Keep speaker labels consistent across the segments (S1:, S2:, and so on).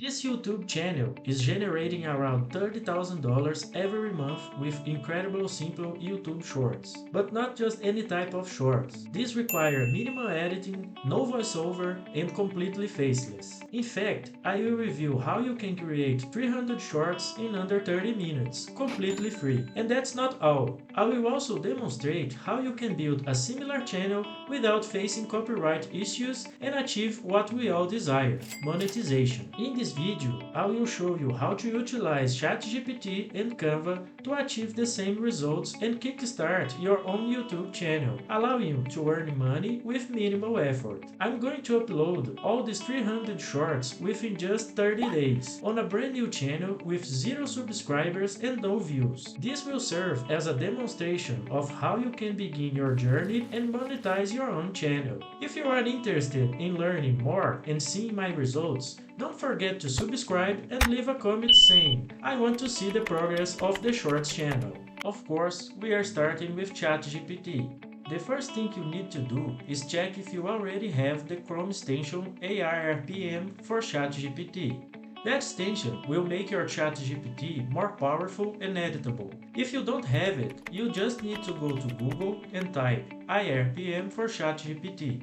S1: This YouTube channel is generating around $30,000 every month with incredible simple YouTube shorts. But not just any type of shorts. These require minimal editing, no voiceover, and completely faceless. In fact, I will review how you can create 300 shorts in under 30 minutes, completely free. And that's not all. I will also demonstrate how you can build a similar channel without facing copyright issues and achieve what we all desire, monetization. In this video, I will show you how to utilize ChatGPT and Canva to achieve the same results and kickstart your own YouTube channel, allowing you to earn money with minimal effort. I'm going to upload all these 300 shorts within just 30 days on a brand new channel with 0 subscribers and no views. This will serve as a demonstration of how you can begin your journey and monetize your own channel. If you are interested in learning more and seeing my results, don't forget to subscribe and leave a comment saying, "I want to see the progress of the Shorts channel." Of course, we are starting with ChatGPT. The first thing you need to do is check if you already have the Chrome extension IA.RPM for ChatGPT. That extension will make your ChatGPT more powerful and editable. If you don't have it, you just need to go to Google and type IA.RPM for ChatGPT.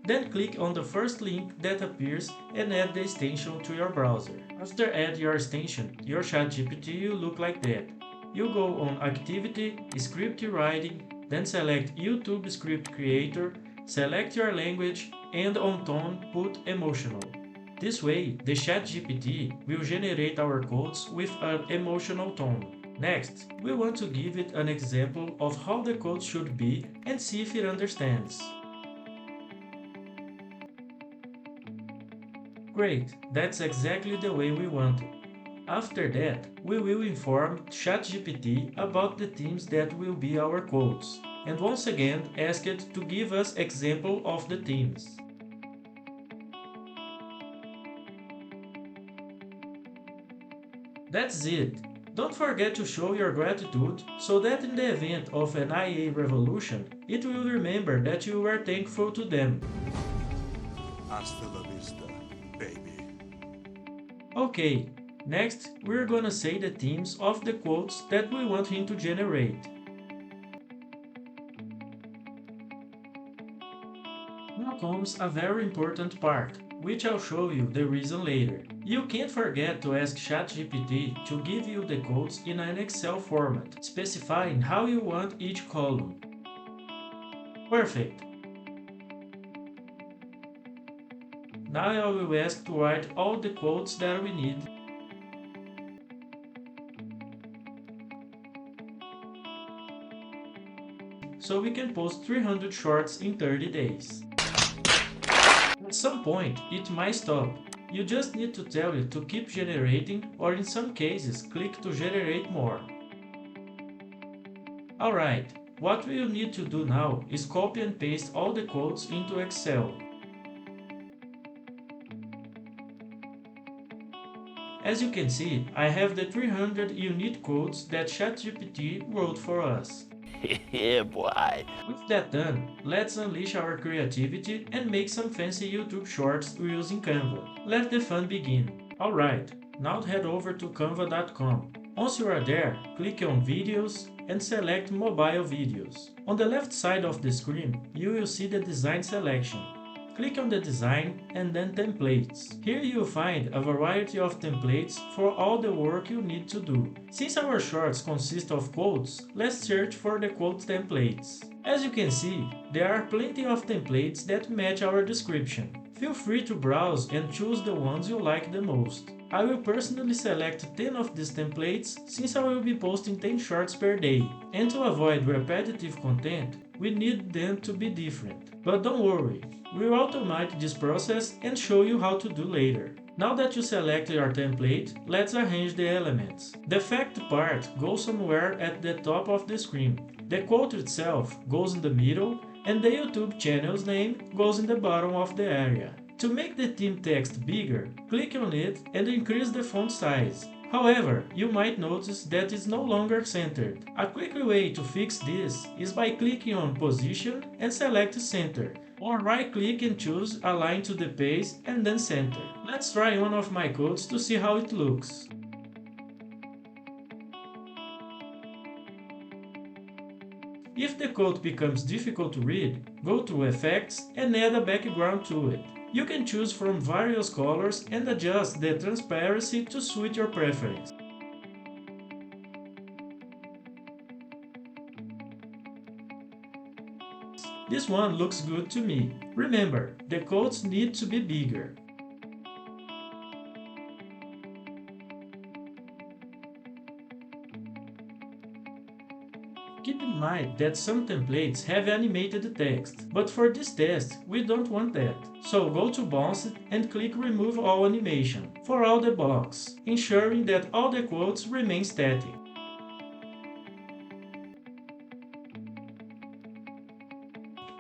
S1: Then click on the first link that appears and add the extension to your browser. After add your extension, your ChatGPT will look like that. You go on Activity, Script Writing, then select YouTube Script Creator, select your language, and on Tone put Emotional. This way, the ChatGPT will generate our codes with an emotional tone. Next, we want to give it an example of how the code should be and see if it understands. Great, that's exactly the way we want it. After that, we will inform ChatGPT about the themes that will be our codes, and once again ask it to give us example of the themes. That's it. Don't forget to show your gratitude so that in the event of an IA revolution, it will remember that you were thankful to them.
S2: Hasta la vista, baby.
S1: Okay, next we're gonna say the themes of the quotes that we want him to generate. Now comes a very important part, which I'll show you the reason later. You can't forget to ask ChatGPT to give you the codes in an Excel format, specifying how you want each column. Perfect. Now I will ask to write all the codes that we need. So we can post 300 shorts in 30 days. At some point, it might stop. You just need to tell it to keep generating, or in some cases, click to generate more. Alright, what we will need to do now is copy and paste all the codes into Excel. As you can see, I have the 300 unique codes that ChatGPT wrote for us.
S3: Yeah, boy.
S1: With that done, let's unleash our creativity and make some fancy YouTube shorts using Canva. Let the fun begin. Alright, now head over to canva.com. Once you are there, click on Videos and select Mobile Videos. On the left side of the screen, you will see the design selection. Click on the design and then templates. Here you'll find a variety of templates for all the work you need to do. Since our shorts consist of quotes, let's search for the quote templates. As you can see, there are plenty of templates that match our description. Feel free to browse and choose the ones you like the most. I will personally select 10 of these templates since I will be posting 10 shorts per day. And to avoid repetitive content, we need them to be different. But don't worry, we'll automate this process and show you how to do later. Now that you select your template, let's arrange the elements. The fact part goes somewhere at the top of the screen. The quote itself goes in the middle, and the YouTube channel's name goes in the bottom of the area. To make the theme text bigger, click on it and increase the font size. However, you might notice that it's no longer centered. A quick way to fix this is by clicking on Position and select Center. Or right click and choose Align to the page and then center. Let's try one of my codes to see how it looks. If the code becomes difficult to read, go to Effects and add a background to it. You can choose from various colors and adjust the transparency to suit your preference. This one looks good to me. Remember, the codes need to be bigger. Keep in mind that some templates have animated text, but for this test, we don't want that. So go to Bounce and click Remove All Animation for all the blocks, ensuring that all the quotes remain static.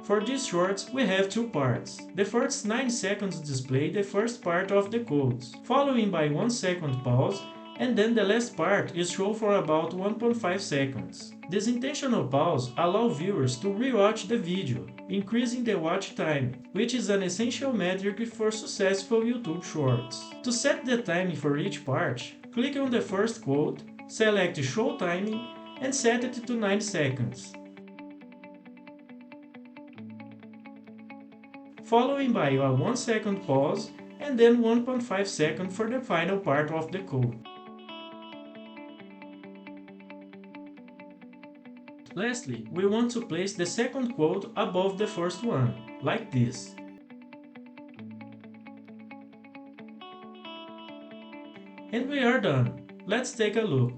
S1: For these shorts, we have two parts. The first 9 seconds display the first part of the quotes, following by 1 second pause, and then the last part is shown for about 1.5 seconds. This intentional pause allows viewers to rewatch the video, increasing the watch time, which is an essential metric for successful YouTube shorts. To set the timing for each part, click on the first quote, select Show Timing, and set it to 9 seconds. Following by a 1 second pause, and then 1.5 seconds for the final part of the code. Lastly, we want to place the second quote above the first one, like this. And we are done. Let's take a look.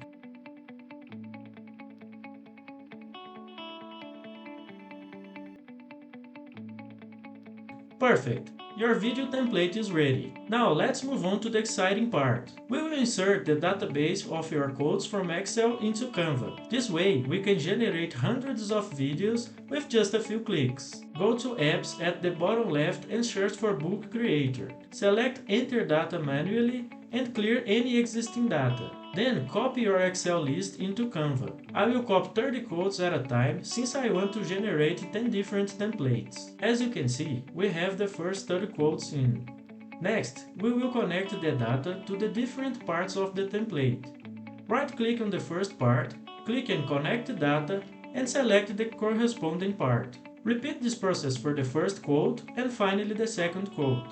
S1: Perfect! Your video template is ready. Now let's move on to the exciting part. We will insert the database of your codes from Excel into Canva. This way, we can generate hundreds of videos with just a few clicks. Go to Apps at the bottom left and search for Book Creator. Select Enter Data manually and clear any existing data. Then copy your Excel list into Canva. I will copy 30 codes at a time since I want to generate 10 different templates. As you can see, we have the first 30 quotes in. Next, we will connect the data to the different parts of the template. Right-click on the first part, click on Connect Data, and select the corresponding part. Repeat this process for the first quote and finally the second quote.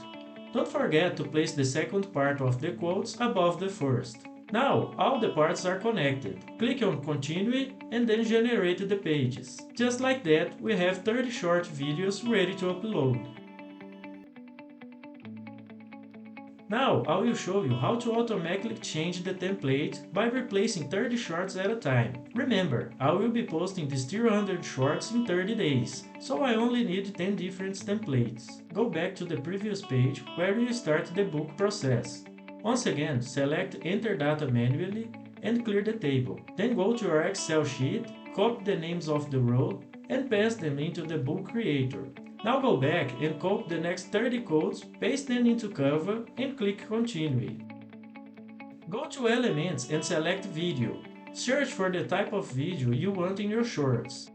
S1: Don't forget to place the second part of the quotes above the first. Now, all the parts are connected. Click on Continue and then generate the pages. Just like that, we have 30 short videos ready to upload. Now, I will show you how to automatically change the template by replacing 30 shorts at a time. Remember, I will be posting these 300 shorts in 30 days, so I only need 10 different templates. Go back to the previous page where you start the book process. Once again, select Enter Data manually and clear the table. Then go to your Excel sheet, copy the names of the row, and paste them into the book creator. Now go back and copy the next 30 codes, paste them into Canva, and click Continue. Go to Elements and select Video. Search for the type of video you want in your shorts.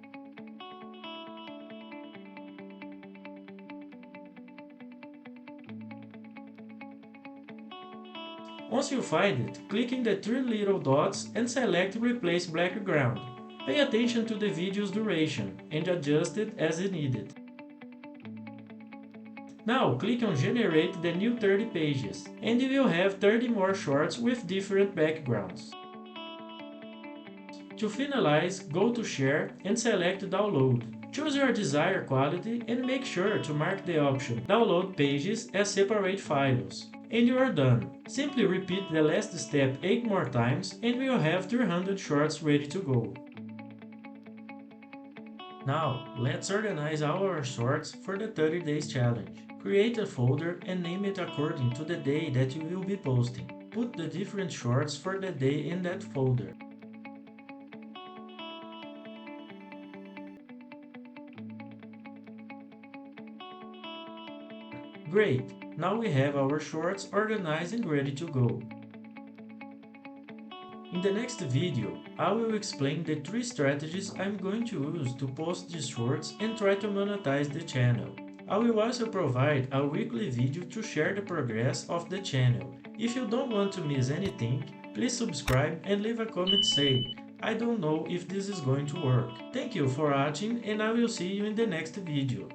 S1: Once you find it, click in the 3 little dots and select Replace Background. Pay attention to the video's duration and adjust it as needed. Now click on Generate the new 30 pages, and you will have 30 more shorts with different backgrounds. To finalize, go to Share and select Download. Choose your desired quality and make sure to mark the option Download Pages as separate files. And you are done. Simply repeat the last step 8 more times and we will have 300 shorts ready to go. Now, let's organize our shorts for the 30 days challenge. Create a folder and name it according to the day that you will be posting. Put the different shorts for the day in that folder. Great! Now we have our shorts organized and ready to go. In the next video, I will explain the 3 strategies I'm going to use to post these shorts and try to monetize the channel. I will also provide a weekly video to share the progress of the channel. If you don't want to miss anything, please subscribe and leave a comment saying, "I don't know if this is going to work." Thank you for watching and I will see you in the next video.